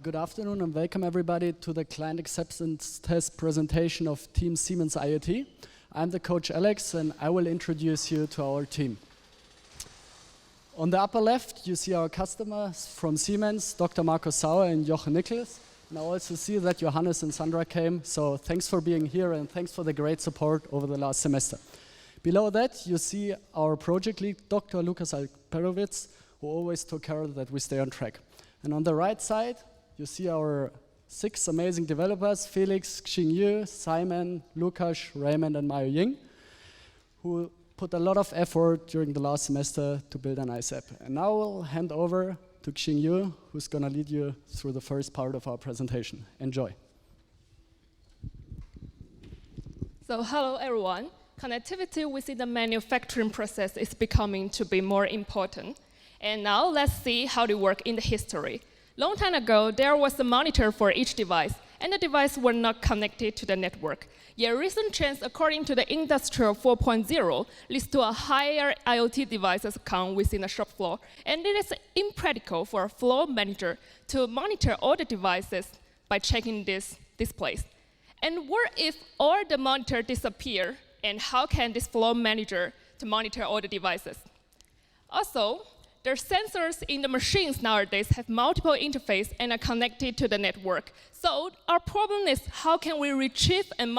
Good afternoon and welcome everybody to the client acceptance test presentation of Team Siemens IoT. I'm the coach Alex and I will introduce you to our team. On the upper left you see our customers from Siemens, Dr. Markus Sauer and Jochen Nichols. And I also see that Johannes and Sandra came, so thanks for being here and thanks for the great support over the last semester. Below that you see our project lead, Dr. Lukas Alperovitz, who always took care that we stay on track. And on the right side you see our 6 amazing developers, Felix, Xingyu, Simon, Lukas, Raymond and Mayo Ying, who put a lot of effort during the last semester to build a nice app. And now I'll hand over to Xingyu, who's going to lead you through the first part of our presentation. Enjoy. So hello everyone. Connectivity within the manufacturing process is becoming to be more important. And now let's see how they work in the history. Long time ago, there was a monitor for each device, and the device were not connected to the network. Yet recent trends according to the Industrial 4.0 leads to a higher IoT devices count within the shop floor, and it is impractical for a floor manager to monitor all the devices by checking these displays. And what if all the monitors disappear, and how can this floor manager to monitor all the devices? Also, the sensors in the machines nowadays have multiple interfaces and are connected to the network. So our problem is how can we retrieve and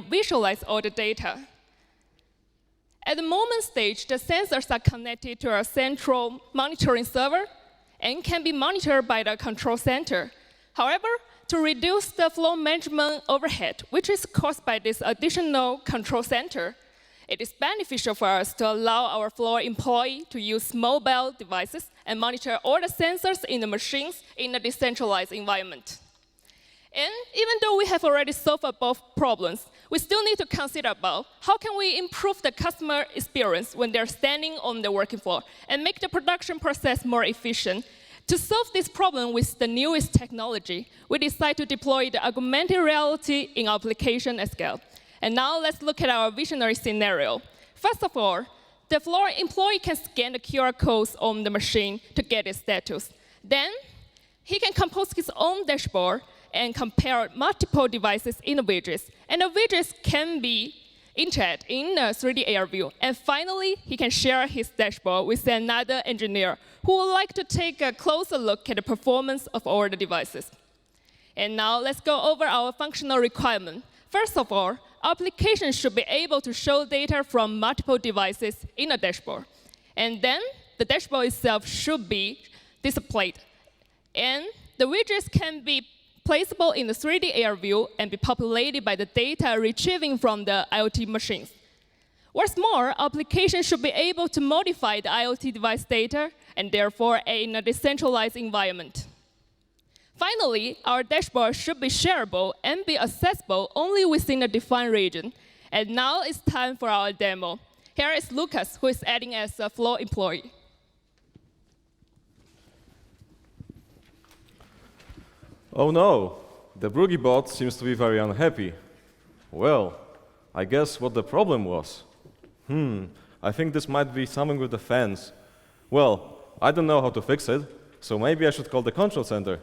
visualize all the data? At the moment stage, the sensors are connected to a central monitoring server and can be monitored by the control center. However, to reduce the flow management overhead, which is caused by this additional control center, it is beneficial for us to allow our floor employee to use mobile devices and monitor all the sensors in the machines in a decentralized environment. And even though we have already solved both problems, we still need to consider about how can we improve the customer experience when they're standing on the working floor and make the production process more efficient. To solve this problem with the newest technology, we decided to deploy the augmented reality in our application at scale. And now let's look at our visionary scenario. First of all, the floor employee can scan the QR codes on the machine to get its status. Then he can compose his own dashboard and compare multiple devices in the widgets. And the widgets can be integrated in a 3D AR view. And finally, he can share his dashboard with another engineer who would like to take a closer look at the performance of all the devices. And now let's go over our functional requirement. First of all, applications should be able to show data from multiple devices in a dashboard. And then the dashboard itself should be displayed. And the widgets can be placeable in the 3D AR view and be populated by the data retrieving from the IoT machines. What's more, applications should be able to modify the IoT device data and therefore in a decentralized environment. Finally, our dashboard should be shareable and be accessible only within a defined region. And now it's time for our demo. Here is Lucas, who is acting as a floor employee. Oh no, the Broogie bot seems to be very unhappy. Well, I guess what the problem was. I think this might be something with the fans. Well, I don't know how to fix it, so maybe I should call the control center.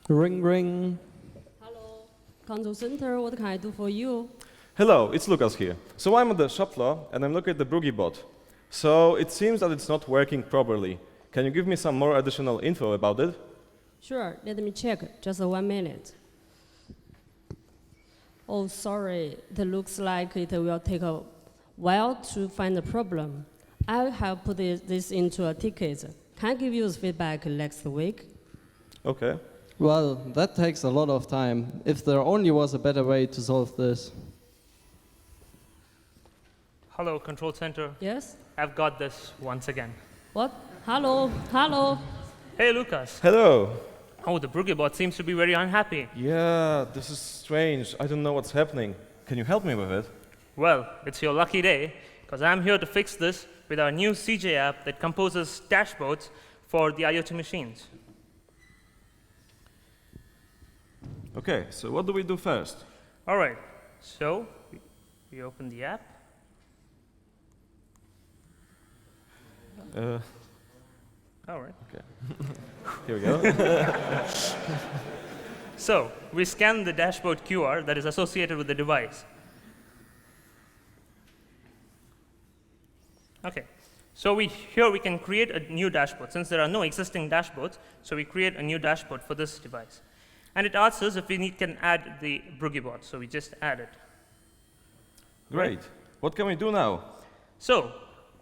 Ring, ring. Hello, control center, what can I do for you? Hello, it's Lucas here. So I'm on the shop floor and I'm looking at the Broogie bot. So it seems that it's not working properly. Can you give me some more additional info about it? Sure, let me check, just 1 minute. Oh, sorry, it looks like it will take a while to find the problem. I have put this into a ticket. Can I give you feedback next week? Okay. Well, that takes a lot of time. If there only was a better way to solve this. Hello, control center. Yes? I've got this once again. What? Hello, hello. Hey, Lucas. Hello. Oh, the Broogie bot seems to be very unhappy. Yeah, this is strange. I don't know what's happening. Can you help me with it? Well, it's your lucky day, because I'm here to fix this with our new CJ app that composes dashboards for the IoT machines. Okay, so what do we do first? All right, so we open the app. All right. Okay. Here we go. So we scan the dashboard QR that is associated with the device. Okay. So here we can create a new dashboard. Since there are no existing dashboards, so we create a new dashboard for this device. And it asks us if we can add the BroogieBot. So we just add it. Great. What can we do now? So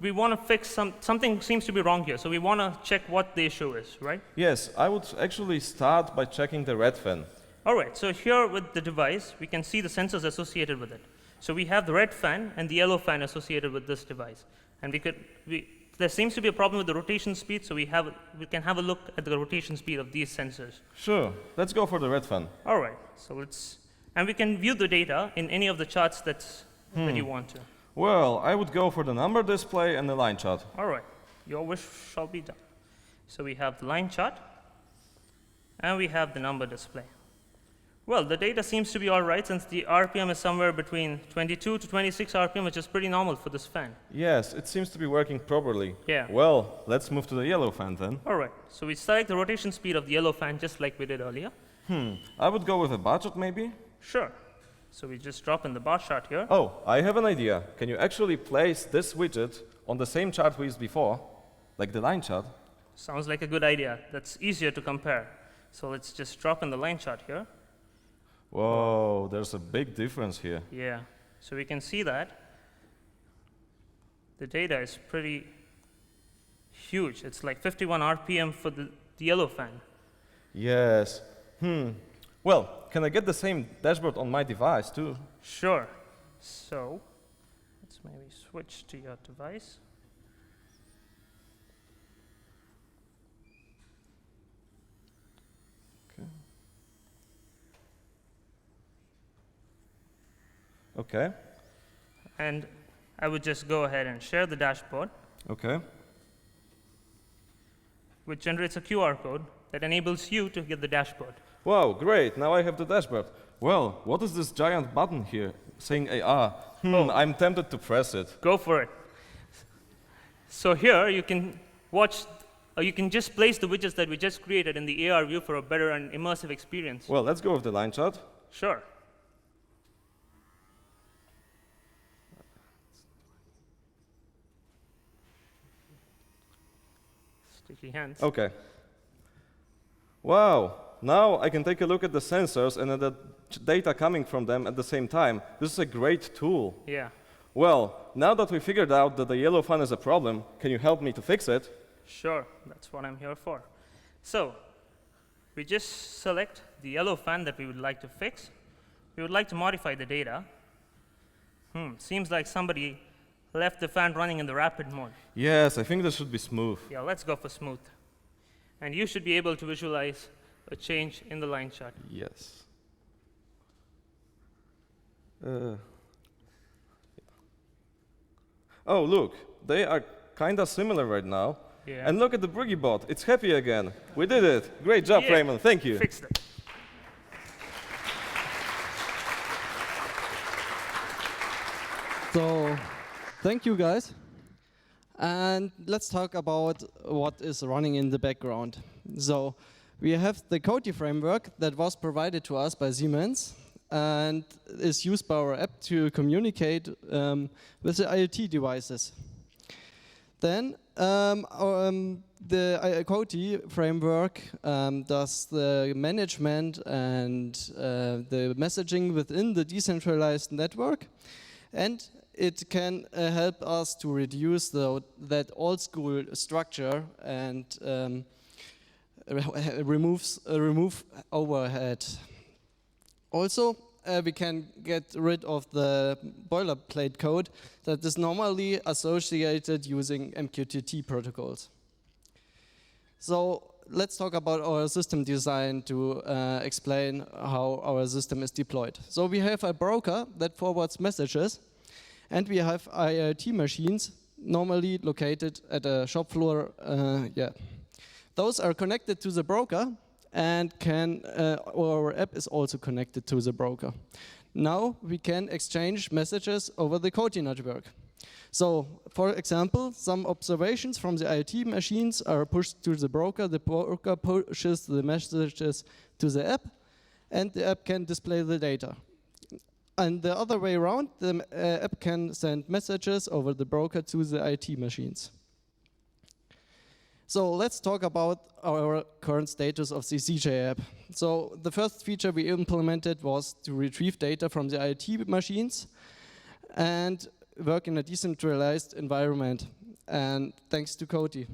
we want to fix something seems to be wrong here. So we want to check what the issue is, right? Yes, I would actually start by checking the red fan. All right, so here with the device, we can see the sensors associated with it. So we have the red fan and the yellow fan associated with this device. And there seems to be a problem with the rotation speed, so we can have a look at the rotation speed of these sensors. Sure, let's go for the red fan. All right, so and we can view the data in any of the charts that you want to. Well, I would go for the number display and the line chart. All right, your wish shall be done. So we have the line chart, and we have the number display. Well, the data seems to be all right since the RPM is somewhere between 22 to 26 RPM, which is pretty normal for this fan. Yes, it seems to be working properly. Yeah. Well, let's move to the yellow fan then. All right, so we select the rotation speed of the yellow fan just like we did earlier. I would go with a bar chart maybe. Sure. So we just drop in the bar chart here. Oh, I have an idea. Can you actually place this widget on the same chart we used before, like the line chart? Sounds like a good idea. That's easier to compare. So let's just drop in the line chart here. Whoa, there's a big difference here. Yeah, so we can see that the data is pretty huge. It's like 51 RPM for the yellow fan. Yes. Well, can I get the same dashboard on my device too? Sure. So let's maybe switch to your device. Okay. And I would just go ahead and share the dashboard, Okay. which generates a QR code that enables you to get the dashboard. Wow, great. Now I have the dashboard. Well, what is this giant button here saying AR? I'm tempted to press it. Go for it. So here you can watch, you can just place the widgets that we just created in the AR view for a better and immersive experience. Well, let's go with the line chart. Sure. Sticky hands. Okay. Wow, now I can take a look at the sensors and at the data coming from them at the same time. This is a great tool. Yeah. Well, now that we figured out that the yellow fan is a problem, can you help me to fix it? Sure, that's what I'm here for. So we just select the yellow fan that we would like to fix. We would like to modify the data. Seems like somebody left the fan running in the rapid mode. Yes, I think this should be smooth. Yeah, let's go for smooth. And you should be able to visualize a change in the line chart. Yes. Oh, look, they are kind of similar right now. Yeah. And look at the BroogieBot, it's happy again. We did it. Great job, Yeah. Raymond, thank you. Fixed it. So, thank you guys. And let's talk about what is running in the background. So, we have the Koti framework that was provided to us by Siemens and is used by our app to communicate with the IoT devices. Then the Koti framework does the management and the messaging within the decentralized network, and it can help us to reduce that old school structure and remove overhead. Also, we can get rid of the boilerplate code that is normally associated using MQTT protocols. So let's talk about our system design to explain how our system is deployed. So we have a broker that forwards messages, and we have IoT machines normally located at a shop floor. Those are connected to the broker, and our app is also connected to the broker. Now we can exchange messages over the Koti network. So, for example, some observations from the IoT machines are pushed to the broker pushes the messages to the app, and the app can display the data. And the other way around, the app can send messages over the broker to the IoT machines. So let's talk about our current status of the CJ app. So the first feature we implemented was to retrieve data from the IoT machines and work in a decentralized environment, and thanks to Koti.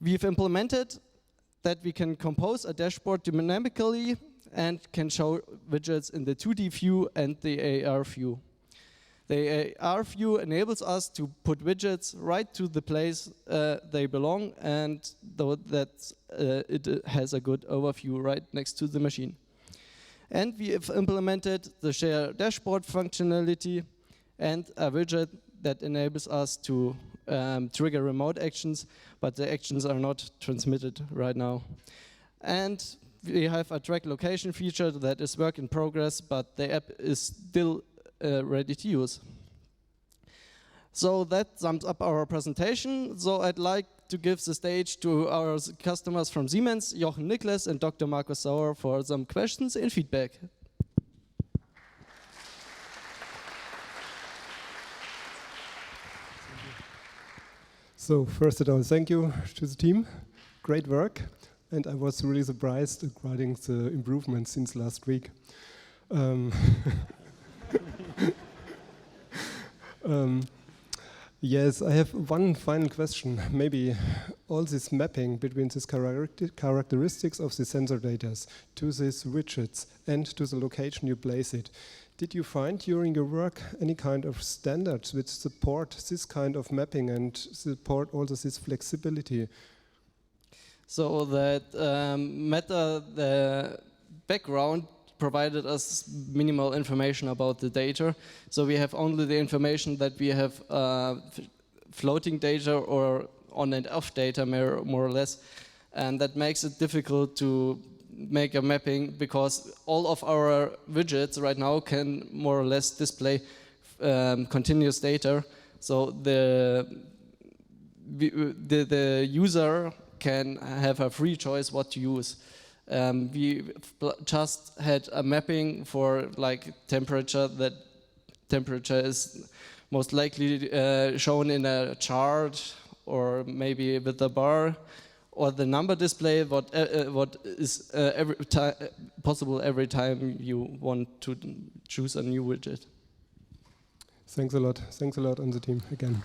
We've implemented that we can compose a dashboard dynamically and can show widgets in the 2D view and the AR view. The AR view enables us to put widgets right to the place they belong, and it has a good overview right next to the machine. And we have implemented the share dashboard functionality and a widget that enables us to trigger remote actions, but the actions are not transmitted right now. And we have a track location feature that is work in progress, but the app is still ready to use. So that sums up our presentation. So I'd like to give the stage to our customers from Siemens, Jochen Niklas and Dr. Markus Sauer, for some questions and feedback. So first of all, thank you to the team. Great work. And I was really surprised regarding the improvements since last week. Yes, I have one final question. Maybe all this mapping between these characteristics of the sensor data to these widgets and to the location you place it. Did you find during your work any kind of standards which support this kind of mapping and support also this flexibility? So that the background provided us minimal information about the data. So we have only the information that we have floating data or on and off data more or less. And that makes it difficult to make a mapping because all of our widgets right now can more or less display continuous data. So the user can have a free choice what to use. We just had a mapping for like temperature. That temperature is most likely shown in a chart or maybe with a bar, or the number display what is possible every time you want to choose a new widget. Thanks a lot. Thanks a lot on the team again.